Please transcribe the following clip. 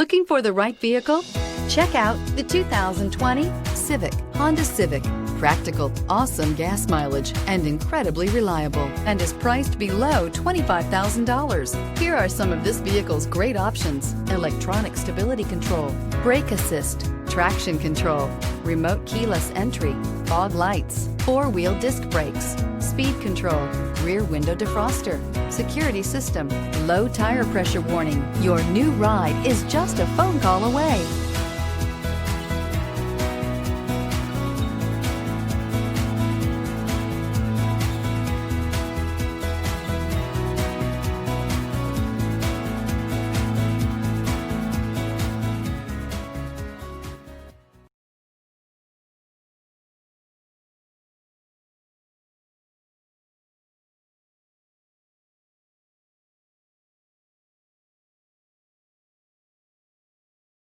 Looking for the right vehicle? Check out the 2020 Civic, Honda Civic. Practical, awesome gas mileage, and incredibly reliable, and is priced below $25,000. Here are some of this vehicle's great options: electronic stability control, brake assist, traction control, remote keyless entry, fog lights, four-wheel disc brakes, speed control, rear window defroster, security system, low tire pressure warning. Your new ride is just a phone call away.